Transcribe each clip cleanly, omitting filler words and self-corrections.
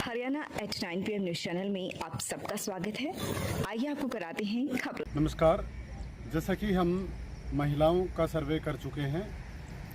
Haryana H9 PM news channel में आप सबका स्वागत है। आइए आपको कराते हैं खबर। नमस्कार। जैसा कि हम महिलाओं का सर्वे कर चुके हैं,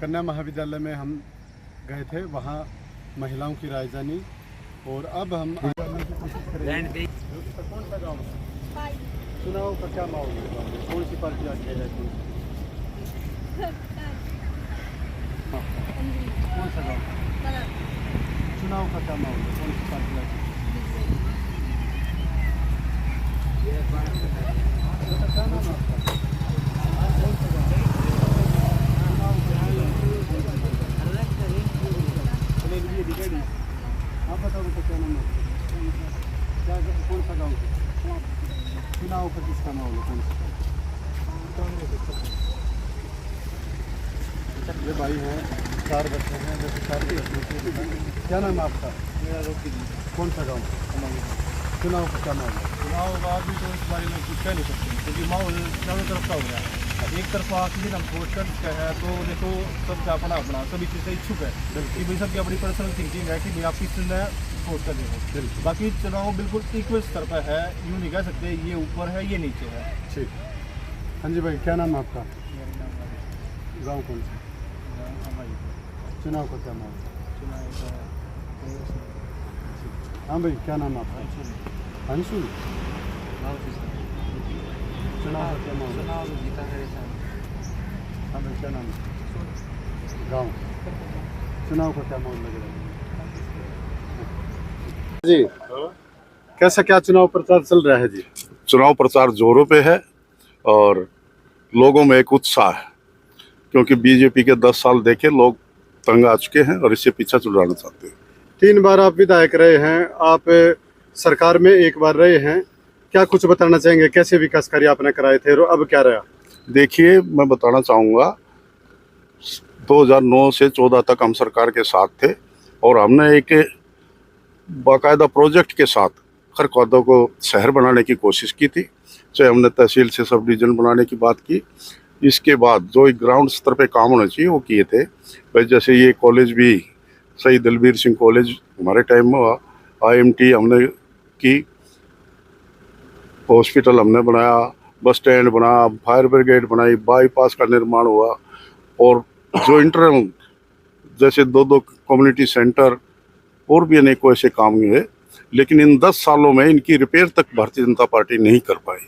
कन्या महाविद्यालय में हम गए थे, वहाँ महिलाओं की राय जानी और अब हम जानने की कोशिश करेंगे कौन सा गाँव चुनाव का क्या माहौल है, कौन सी पार्टी आगे है, कौन सा गाँव चुनाव का क्या माहौल है, कौन सी पार्टी आगे आप बताओ बेटा क्या नाम है, क्या कौन सा गाँव है, चुनाव का किसका माहौल है, कौन सा ये भाई हैं, 4 बच्चे हैं, जैसे 4 क्या नाम है आपका? मेरा रोकी। कौन सा गाँव? चुनाव का क्या माहौल है? चुनाव का अभी तो इस बारे में कुछ कह नहीं सकते क्योंकि माहौल चारों तरफ का हो गया है। एक तरफा किसी हम वोट कर है तो नहीं तो सबका अपना अपना सभी चीज़ से इच्छुक है कि भाई सबकी अपनी पर्सनल थिंकिंग है कि भाई आप किस चुन वोट कर देंगे। बाकी चुनाव बिल्कुल इक्वल स्तर पर है, यूँ नहीं कह सकते ये ऊपर है ये नीचे है। ठीक। हाँ जी भाई, क्या नाम है आपका? गाँव कौन सा? चुनाव का क्या माहौल? हाँ भाई, क्या नाम है आपका? अंशुल। चुनाव का क्या माहौल? हाँ भाई, क्या नाम है? गाँव। चुनाव का क्या माहौल लग रहा है जी? कैसा क्या चुनाव प्रचार चल रहा है जी? चुनाव प्रचार जोरों पे है और लोगों में एक उत्साह है क्योंकि बीजेपी के 10 साल देखे लोग तंग आ चुके हैं और इससे पीछा छुड़ाना चाहते हैं। 3 बार आप विधायक रहे हैं, आप सरकार में 1 बार रहे हैं, क्या कुछ बताना चाहेंगे, कैसे विकास कार्य आपने कराए थे और अब क्या रहा? देखिए, मैं बताना चाहूँगा 2009 से 14 तक हम सरकार के साथ थे और हमने एक बाकायदा प्रोजेक्ट के साथ खरखौदा को शहर बनाने की कोशिश की थी, चाहे हमने तहसील से सब डिवीजन बनाने की बात की। इसके बाद जो एक ग्राउंड स्तर पे काम होना चाहिए वो किए थे। भाई जैसे ये कॉलेज भी शहीद दलबीर सिंह कॉलेज हमारे टाइम में हुआ, IMT हमने की, हॉस्पिटल हमने बनाया, बस स्टैंड बना, फायर ब्रिगेड बनाई, बाईपास का निर्माण हुआ और जो इंटर जैसे 2 कम्युनिटी सेंटर और भी अनेकों ऐसे काम हुए, लेकिन इन 10 सालों में इनकी रिपेयर तक भारतीय जनता पार्टी नहीं कर पाई।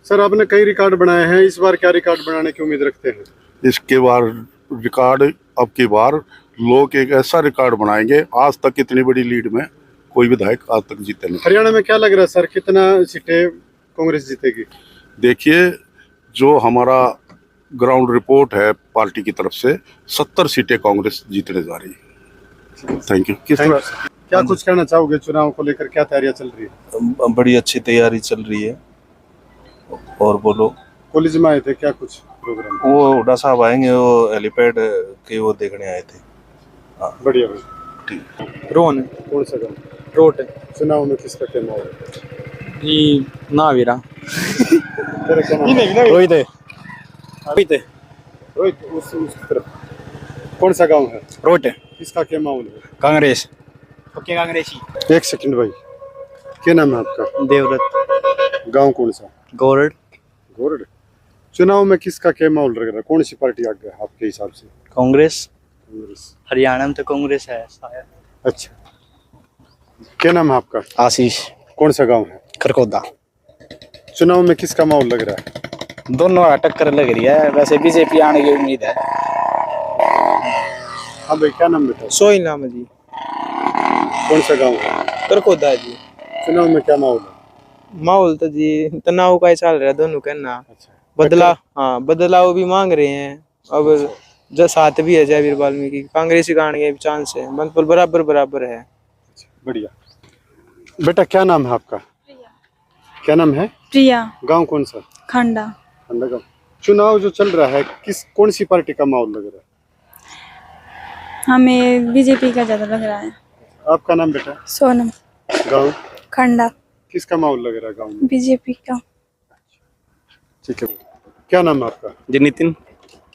सर, आपने कई रिकॉर्ड बनाए हैं, इस बार क्या रिकॉर्ड बनाने की उम्मीद रखते हैं? इसके बार रिकॉर्ड अब की बार लोग एक ऐसा रिकॉर्ड बनाएंगे, आज तक इतनी बड़ी लीड में कोई विधायक आज तक जीते नहीं। हरियाणा में क्या लग रहा है सर, कितना सीटें कांग्रेस जीतेगी? देखिए, जो हमारा ग्राउंड रिपोर्ट है पार्टी की तरफ से 70 सीटें कांग्रेस जीतने जा रही है। Thank you. क्या कुछ कहना चाहोगे चुनाव को लेकर, क्या तैयारियां चल रही है? बड़ी अच्छी तैयारी चल रही है। और बोलो, कॉलेज में आए थे, क्या कुछ प्रोग्राम? वो हुड्डा साहब आएंगे, वो हेलीपैड के वो देखने आए थे। हाँ, बढ़िया भाई। ठीक। रोहन कौन सा गाँव? रोट चुनाव में किसका क्या माहौल है? जी ना वीरा तेरा क्या नाम है? रोहित है रोहित है रोहित। उस तरफ कौन सा गाँव है? रोट है किसका क्या माहौल है? कांग्रेस ओके कांग्रेसी। 1 सेकंड भाई, क्या नाम है आपका? देवरत गाँव कौन सा? गौरड गोरड। चुनाव में किसका क्या माहौल लग रहा है, कौन सी पार्टी आगे है आपके हिसाब से? कांग्रेस। कांग्रेस। हरियाणा में तो कांग्रेस है शायद। अच्छा, क्या नाम है आपका? आशीष। कौन सा गांव है? खरकोदा। चुनाव में किसका माहौल लग रहा है? दोनों टक्कर लग रही है, वैसे बीजेपी आने की उम्मीद है। हाँ भाई, क्या नाम बेटा? सोही नाम है जी। कौन सा गांव है? खरकोदा जी। चुनाव में क्या माहौल है? माहौल तो जी तनाव का ही चल रहा है दोनों का ना। अच्छा, बदला हाँ बदलाव भी मांग रहे हैं। अब जो साथ भी है जयवीर वाल्मीकि, कांग्रेसी का आने के चांस है, मतलब बराबर है। बढ़िया। बेटा क्या नाम है आपका? क्या नाम है? प्रिया। गांव कौन सा? खंडा। खंडा गांव। चुनाव जो चल रहा है, कौन सी पार्टी का माहौल लग रहा है? हमें बीजेपी का ज्यादा लग रहा है। आपका नाम बेटा? सोनम। गांव? खंडा। किसका माहौल लग रहा है गांव में? बीजेपी का। ठीक है। क्या नाम है आपका? जी नितिन।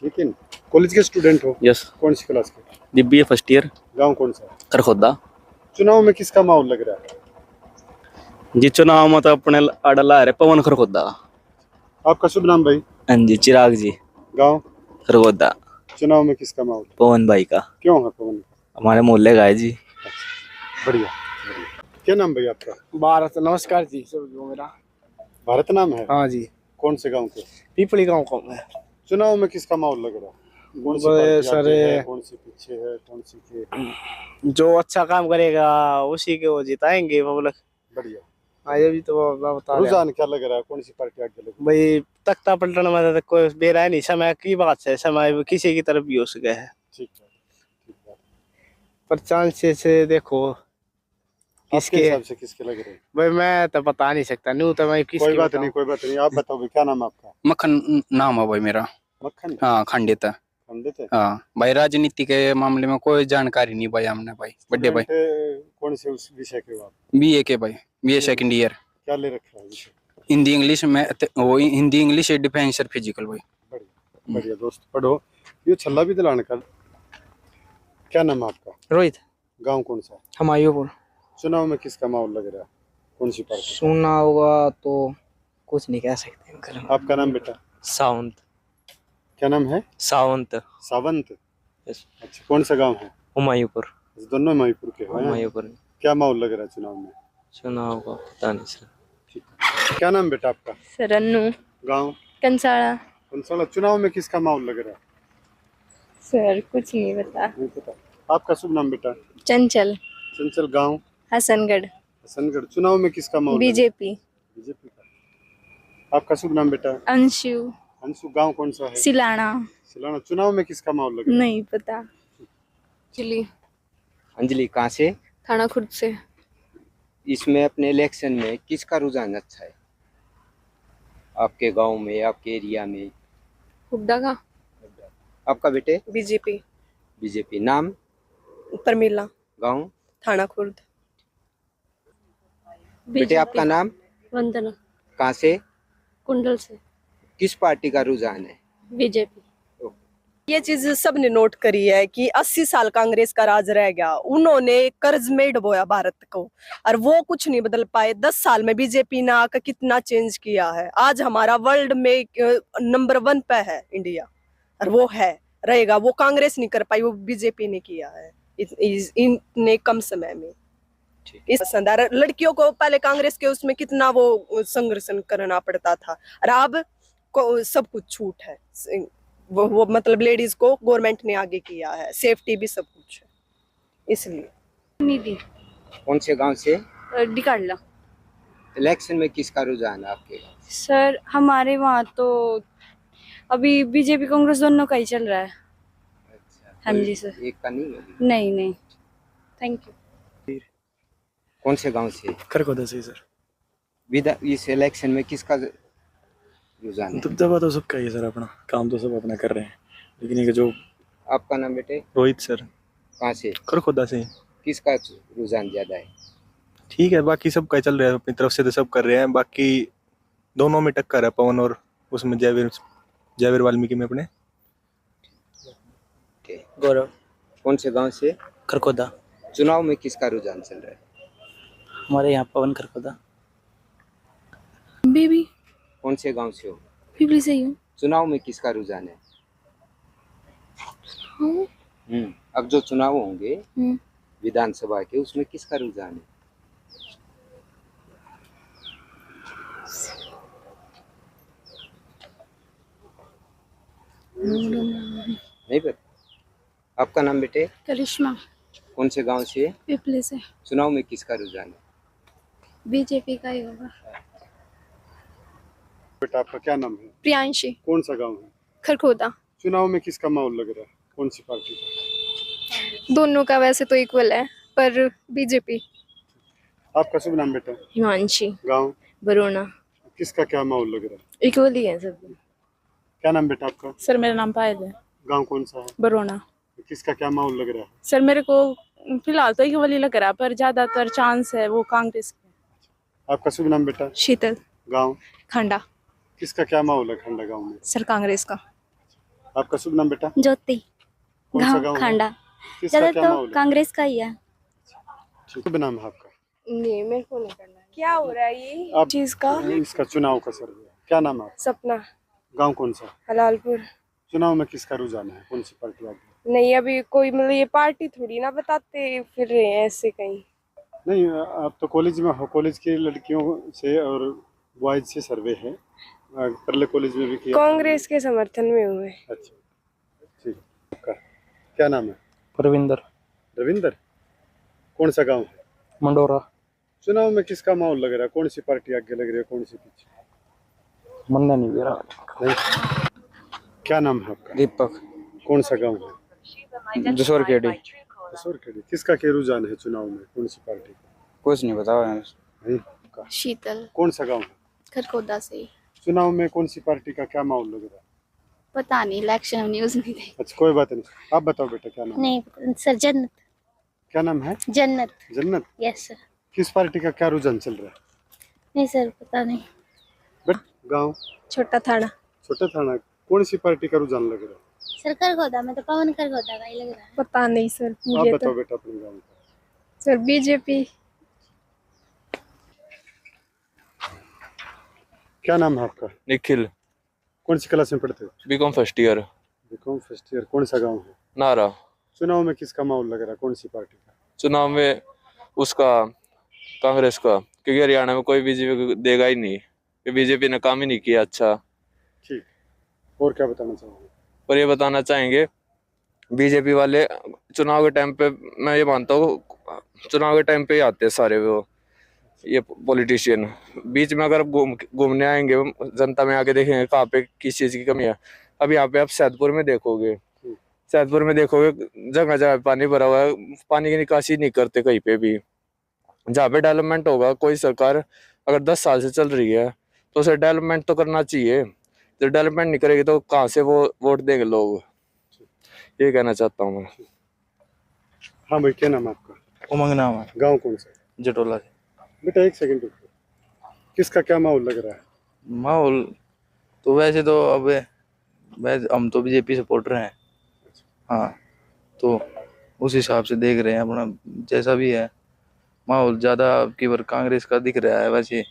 नितिन। कॉलेज के स्टूडेंट हो? यस। कौन सी क्लास के? BBA first year. गांव कौन सा? खरखोदा। चुनाव में किसका माहौल लग रहा है? जी चुनाव में तो अपने अड़ला है पवन खरगोदा। आपका शुभ नाम भाई? हाँ जी चिराग जी गांव? खरगोदा। चुनाव में किसका माहौल? पवन भाई का। क्यों है पवन का? हमारे मोहल्ले का है जी। बढ़िया। क्या नाम भाई आपका? भारत नमस्कार जी सब मेरा। भारत नाम है? हाँ जी कौन से गांव के? पीपली गाँव का है। चुनाव में किसका माहौल लग रहा है? कौन सी बड़े पार्टी आगे है, सारे कौन सी पीछे है, कौन सी के? जो अच्छा काम करेगा उसी के वो जिताएंगे पब्लिक। बढ़िया। आगे भी तो मैं बता रहा रुझान क्या लग रहा है, कौन सी पार्टी आगे लग रही भाई तख्ता पलटन में तो कोई बेरा नहीं, समय की बात है, समय किसी की तरफ भी हो सके है, है? ठीक है। पर चांसेस से देखो आपके किसके हिसाब से किसके लग रहे हैं? भाई मैं तो बता नहीं सकता न्यू तो मैं किसकी कोई बात बताऊं। नहीं, कोई बात नहीं। आप बताओ भाई, क्या नाम है आपका? मक्खन नाम है भाई मेरा। मक्खन? हाँ खंडित है। पंडित है? हाँ भाई राजनीति के मामले में कोई जानकारी नहीं भाई हमने भाई। बड़े भाई स्टूडेंट, कौन से उस विषय के हो आप? बीए के भाई, बीए सेकंड ईयर। क्या ले रखा है विषय? हिंदी इंग्लिश में वो हिंदी इंग्लिश डिफेंस और फिजिकल भाई। बढ़िया बढ़िया दोस्त, पढ़ो। ये छल्ला भी दिलाने का। क्या नाम है आपका? रोहित गांव कौन सा? हमायूपुर। चुनाव में किसका माहौल लग रहा है, कौन सी पार्टी? सुनना होगा तो कुछ नहीं कह सकते। आपका नाम बेटा? सावंत। क्या नाम है? सावंत। सावंत। अच्छा, कौन सा गांव है? हुमायूपुर। दोनों मणिपुर के हैं? हुमायूपुर। क्या माहौल लग रहा है चुनाव में? चुनाव का पता नहीं सर। क्या नाम बेटा आपका? सरन्नू। गांव? कंसाड़ा। कंसाला। चुनाव में किसका माहौल लग रहा है? सर कुछ नहीं पता। नहीं पता। आपका शुभ नाम बेटा? चंचल। चंचल। गांव? हसनगढ़। हसनगढ़। चुनाव में किसका माहौल? बीजेपी। बीजेपी का। आपका शुभ नाम बेटा? अंशु। अंशु। गांव कौन सा है? सिलाना। सिलाना। चुनाव में किसका माहौल लग रहा है? नहीं पता। चिली। अंजलि कहाँ से? थाना खुर्द से। इसमें अपने इलेक्शन में किसका रुझान अच्छा है आपके गांव में, आपके एरिया में? हुड्डा का। आपका बेटे? बीजेपी। बीजेपी। नाम? परमिला। गांव? थाना खुर्द। बेटे आपका नाम? वंदना। कहाँ से? कुंडल से। किस पार्टी का रुझान है? बीजेपी। ये चीज सबने नोट करी है कि 80 साल कांग्रेस का राज रह गया, उन्होंने कर्ज में डुबोया भारत को और वो कुछ नहीं बदल पाए। 10 साल में बीजेपी ने आकर कितना चेंज किया है। आज हमारा वर्ल्ड में नंबर 1 पे है इंडिया, और वो है रहेगा। वो कांग्रेस नहीं कर पाई, वो बीजेपी ने किया है इतने कम समय में। इस संदर्भ लड़कियों को पहले कांग्रेस के उसमें कितना वो संघर्ष करना पड़ता था, और अब सब कुछ छूट है। वो मतलब लेडीज को गवर्नमेंट ने आगे किया है, सेफ्टी भी सब कुछ है, इसलिए। निधि। कौन से गांव से? डिकाडला। इलेक्शन में किसका रुझान है आपके गांव? सर हमारे वहाँ तो अभी बीजेपी कांग्रेस दोनों का ही चल रहा है। अच्छा, हाँ जी सर। एक का नहीं है? नहीं। Thank you. कौन से गांव से? खरगोदा से सर। इस इलेक्शन में किसका रुझान है? दबदबा तो सबका ही है सर, अपना काम तो सब अपना कर रहे हैं, लेकिन ये जो। आपका नाम बेटे? रोहित सर। कहाँ से? खरगोदा से। किसका रुझान ज्यादा है? ठीक है, बाकी सब का चल रहा है, अपनी तरफ से तो सब कर रहे हैं, बाकी दोनों में टक्कर है, पवन और उसमें जयवीर वाल्मीकि में अपने। गौरव। कौन से गांव से? खरगोदा। चुनाव में किसका रुझान चल रहा है? हमारे यहाँ पवन खरगोदा। बेबी। कौन से गांव से हो? पीपली से ही हूँ। चुनाव में किसका रुझान है? अब जो चुनाव होंगे विधानसभा के, उसमें किसका रुझान है? नहीं पता। आपका नाम बेटे? करिश्मा। कौन से गांव से? पीपली से। चुनाव में किसका रुझान है? बीजेपी का ही होगा। बेटा आपका क्या नाम है? प्रियांशी। कौन सा गांव है? खरखोदा। चुनाव में किसका माहौल लग रहा है, कौन सी पार्टी का? दोनों का वैसे तो इक्वल है, पर बीजेपी। आपका शुभ नाम बेटा? हिमांशी। गांव? बरोना। किसका क्या माहौल लग रहा है? इक्वल ही है सब। क्या नाम बेटा आपका? सर मेरा नाम पायल है। गांव कौन सा है? बरोना। किसका क्या माहौल लग रहा है? सर मेरे को फिलहाल तो इक्वल ही लग रहा है, पर ज्यादातर चांस है वो कांग्रेस का। आपका शुभ नाम बेटा? शीतल। गांव? खंडा। किसका क्या माहौल है खंडा गांव में? सर कांग्रेस का। आपका शुभ नाम बेटा? ज्योति। कौन सा गांव है? खंडा। किसका क्या तो माहौल है? कांग्रेस का ही है। शुभ नाम है आपका? नहीं, मेरे को नहीं करना है। क्या हो रहा है ये आप चीज का? इसका चुनाव का सर्वे है। क्या नाम है आपका? सपना गांव कौन सा? हलालपुर। चुनाव में किसका रुझान है? कौन सी पार्टी आगे? नहीं, अभी कोई मतलब ये पार्टी थोड़ी ना बताते फिर रहे हैं ऐसे कहीं। नहीं, आप तो कॉलेज में हो, कॉलेज की लड़कियों से और बॉयज से सर्वे है, पहले कॉलेज में भी किया। कांग्रेस के समर्थन में हुए। अच्छा, ठीक। आपका क्या नाम है? परविंदर। रविंदर। कौन सा गांव है? मंडोरा। चुनाव में किसका माहौल लग रहा है? कौन सी पार्टी आगे लग रही है, कौन सी पीछे? मन्ना नहीं मेरा। नहीं। क्या नाम है आपका? दीपक। कौन सा गांव है? जसोर खेड़ी। खेड़ी। किसका क्या रुझान है चुनाव में, कौन सी पार्टी का? कुछ नहीं बताओ। नहीं का। शीतल। कौन सा गांव है? खरखोदा से। चुनाव में कौन सी पार्टी का क्या माहौल लग रहा है? पता नहीं, इलेक्शन न्यूज नहीं देखी। अच्छा, कोई बात नहीं। आप बताओ बेटा, क्या नाम है? नहीं सर, जन्नत। क्या नाम है? जन्नत। जन्नत। Yes sir. किस पार्टी का क्या रुझान चल रहा है? नहीं सर, पता नहीं। बट गांव छोटा थाना। छोटा थाना। कौन सी पार्टी का रुझान लग रहा है? सर खरखोदा में तो पवन खरखोदा का ही लग रहा है। पता नहीं सर, आप मुझे बताओ तो बेटा अपने गांव का। Sir BJP. क्या नाम है आपका? निखिल। कौन सी क्लास में पढ़ते हो? BCom first year. BCom first year. कौन सा गांव है? नारा। चुनाव में किसका माहौल लग रहा है, कौन सी पार्टी का? चुनाव में उसका कांग्रेस का, क्योंकि हरियाणा में कोई बीजेपी को देगा ही नहीं, बीजेपी ने काम ही नहीं किया अच्छा। ठीक। और क्या बताना चाहोगे? पर ये बताना चाहेंगे बीजेपी वाले चुनाव के टाइम पे, मैं ये मानता हूँ चुनाव के टाइम पे ही आते हैं सारे वो ये पॉलिटिशियन। बीच में अगर घूमने आएंगे जनता में आके देखेंगे कहाँ पे किस चीज़ की कमी है। अब यहाँ पे आप सैदपुर में देखोगे, सैदपुर में देखोगे जगह जगह पानी भरा हुआ है, पानी की निकासी नहीं करते कहीं पे भी। जहाँ पे डेवलपमेंट होगा, कोई सरकार अगर 10 साल से चल रही है तो उसे डेवलपमेंट तो करना चाहिए। जब डेवलपमेंट नहीं करेगी तो कहाँ से वो वोट देंगे लोग, ये कहना चाहता हूँ मैं। हाँ भाई, क्या नाम है आपका? उमंग नाम है। गांव कौन सा? जटोला से। बेटा एक सेकंड रुको, किसका क्या माहौल लग रहा है? माहौल तो वैसे तो अब हम तो बीजेपी सपोर्टर हैं। हाँ, तो उस हिसाब से देख रहे हैं अपना, जैसा भी है माहौल ज़्यादा की बार कांग्रेस का दिख रहा है वैसे,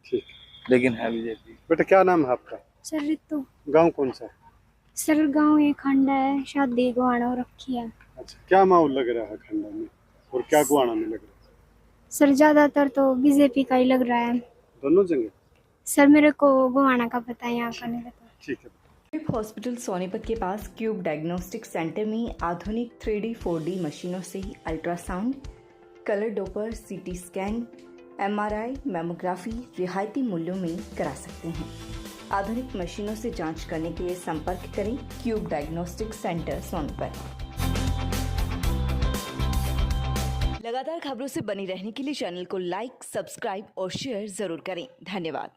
ठीक, लेकिन है बीजेपी। बेटा क्या नाम है आपका? सर रितु। गांव कौन सा है? सर गांव ये खंडा है, शादी गुआना रखी है। अच्छा, क्या माहौल लग रहा है खंडा में और क्या गुआना में लग रहा है? सर ज्यादातर तो बीजेपी का ही लग रहा है। दोनों जगह? सर मेरे को गुआना का पता है, यहाँ का नहीं पता। ठीक है। क्यूब हॉस्पिटल सोनीपत के पास क्यूब डायग्नोस्टिक सेंटर में आधुनिक 3D 4D मशीनों से ultrasound, colour Doppler, CT scan, MRI, mammography रियायती मूल्यों में करा सकते हैं। आधुनिक मशीनों से जांच करने के लिए संपर्क करें क्यूब डायग्नोस्टिक सेंटर सोनीपत। लगातार खबरों से बनी रहने के लिए चैनल को लाइक, सब्सक्राइब और शेयर जरूर करें। धन्यवाद।